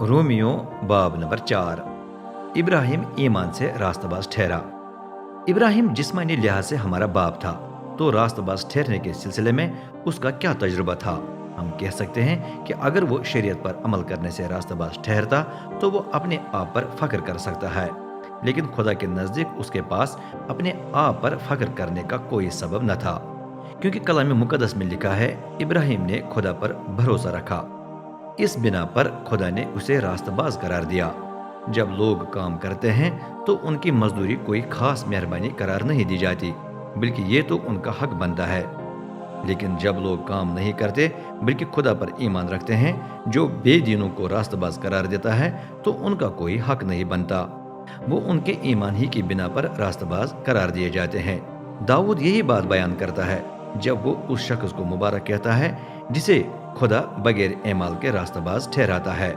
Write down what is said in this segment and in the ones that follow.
Romeo बाब number 4। Ibrahim ईमान से रास्तबाज ठहरा। इब्राहिम जिस्मानी लिहाज से हमारा बाप था, तो रास्तबाज ठहरने के सिलसिले में उसका क्या तजुर्बा था? हम कह सकते हैं कि अगर वो शरीयत पर अमल करने से रास्तबाज ठहरता तो वो अपने आप पर फख्र कर सकता है, लेकिन खुदा के नज़दीक उसके पास अपने आप पर फख्र करने का कोई सबब न था, क्योंकि कलाम मुकद्दस में लिखा है, इब्राहिम ने खुदा पर भरोसा रखा। इस बिना पर खुदा ने उसे रास्तबाज करार दिया। जब लोग काम करते हैं तो उनकी मजदूरी कोई खास मेहरबानी करार नहीं दी जाती, बल्कि ये तो उनका हक बनता है। लेकिन जब लोग काम नहीं करते बल्कि खुदा पर ईमान रखते हैं, जो बेदीनों को रास्तबाज करार देता है, तो उनका कोई हक नहीं बनता। वो उनके ईमान ही की बिना पर रास्तबाज करार दिए जाते हैं। दाऊद यही बात बयान करता है जब वो उस शख्स को मुबारक कहता है जिसे खुदा बगैर एमाल के रास्तबाज ठहराता है।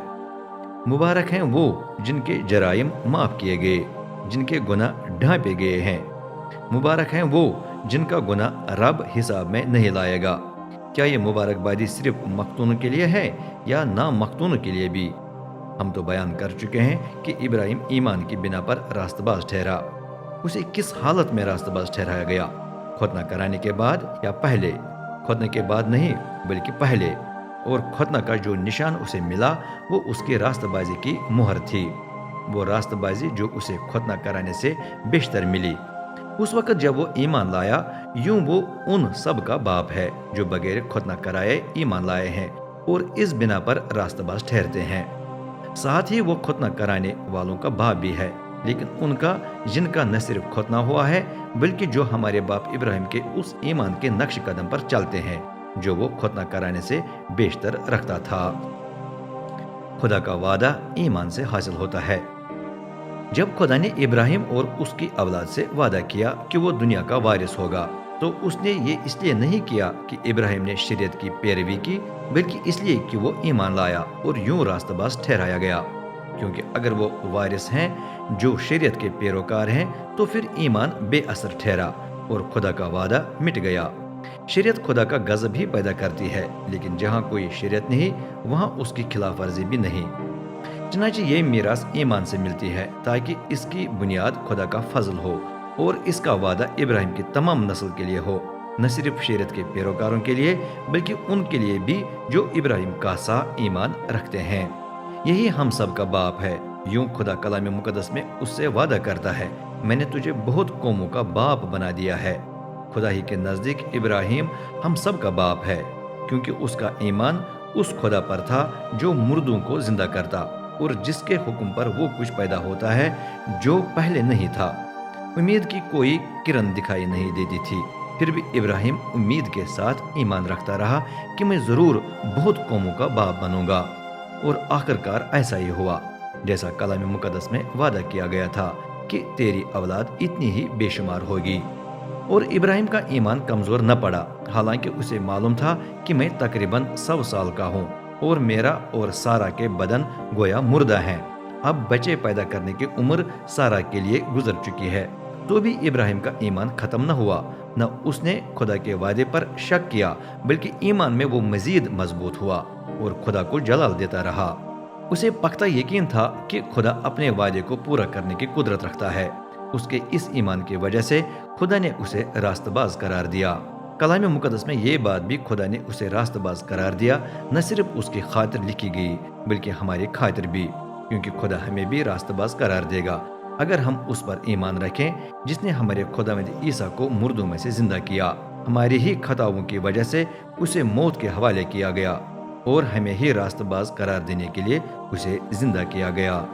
मुबारक हैं वो जिनके जराइम माफ किए गए, जिनके गुनाह ढांपे गए हैं। मुबारक हैं वो जिनका गुनाह रब हिसाब में नहीं लाएगा। क्या ये मुबारकबादी सिर्फ मख्तून के लिए है या ना मख्तून के लिए भी? हम तो बयान कर चुके हैं कि इब्राहिम ईमान की बिना पर रास्तबाज ठहरा। उसे किस हालत में रास्तबाज ठहराया गया? खुतना कराने के बाद या पहले? खुतना के बाद नहीं बल्कि पहले। और खुतना का जो निशान उसे मिला वो उसकी रास्तबाजी की मुहर थी। वो रास्तबाजी जो उसे खुतना कराने से बेशतर मिली। उस वक्त जब वो ईमान लाया, यूं वो उन सब का बाप है जो बगैर खुतना कराए ईमान लाए हैं और इस बिना पर रास्तबाज ठहरते हैं। साथ ही वो खुतना कराने वालों का बाप भी है, लेकिन उनका जिनका न सिर्फ खुतना हुआ है बल्कि जो हमारे बाप इब्राहिम के उस ईमान के नक्श कदम पर चलते हैं जो वो खुतना कराने से बेशतर रखता था। खुदा का वादा ईमान से हासिल होता है। जब खुदा ने इब्राहिम और उसकी औलाद से वादा किया कि वो दुनिया का वारिस होगा, तो उसने ये इसलिए नहीं किया कि इब्राहिम ने शरीयत की पैरवी की, बल्कि इसलिए कि वो ईमान लाया और यूं रास्तबाज ठहराया गया। क्योंकि अगर वो वारिस हैं जो शरीयत के पैरोकार हैं, तो फिर ईमान बेअसर ठहरा और खुदा का वादा मिट गया। शरीयत खुदा का गज़ब ही पैदा करती है, लेकिन जहाँ कोई शरीयत नहीं वहाँ उसकी खिलाफ वर्जी भी नहीं। चनांचे ये मीरास ईमान से मिलती है ताकि इसकी बुनियाद खुदा का फजल हो और इसका वादा इब्राहिम की तमाम नस्ल के लिए हो, न सिर्फ शरीयत के पैरोकारों के लिए बल्कि उनके लिए भी जो इब्राहिम का सा ईमान रखते हैं। यही हम सब का बाप है। यूं खुदा कलाम मुकद्दस में उससे वादा करता है, मैंने तुझे बहुत कौमों का बाप बना दिया है। खुदा ही के नज़दीक इब्राहिम हम सब का बाप है, क्योंकि उसका ईमान उस खुदा पर था जो मुर्दों को जिंदा करता और जिसके हुक्म पर वो कुछ पैदा होता है जो पहले नहीं था। उम्मीद की कोई किरण दिखाई नहीं देती थी, फिर भी इब्राहिम उम्मीद के साथ ईमान रखता रहा कि मैं ज़रूर बहुत कौमों का बाप बनूंगा। और आखिरकार ऐसा ही हुआ, जैसा कलाम मुकद्दस में वादा किया गया था कि तेरी औलाद इतनी ही बेशुमार होगी। और इब्राहिम का ईमान कमज़ोर न पड़ा, हालांकि उसे मालूम था कि मैं तकरीबन 100 साल का हूँ और मेरा और सारा के बदन गोया मुर्दा हैं। अब बच्चे पैदा करने की उम्र सारा के लिए गुजर चुकी है, तो भी इब्राहिम का ईमान ख़त्म न हुआ। न उसने खुदा के वादे पर शक किया, बल्कि ईमान में वो मज़ीद मजबूत हुआ और खुदा को जलाल देता रहा। उसे पक्का यकीन था कि खुदा अपने वादे को पूरा करने की कुदरत रखता है। उसके इस ईमान की वजह से खुदा ने उसे रास्तबाज करार दिया। कलाम मुकद्दस में ये बात भी खुदा ने उसे रास्तबाज करार दिया, न सिर्फ उसकी खातिर लिखी गई बल्कि हमारी खातिर भी, क्योंकि खुदा हमें भी रास्तबाज करार देगा अगर हम उस पर ईमान रखें जिसने हमारे खुदावंद ईसा को मुर्दों में से जिंदा किया। हमारी ही खताओं की वजह से उसे मौत के हवाले किया गया और हमें ही रास्तबाज करार देने के लिए उसे जिंदा किया गया।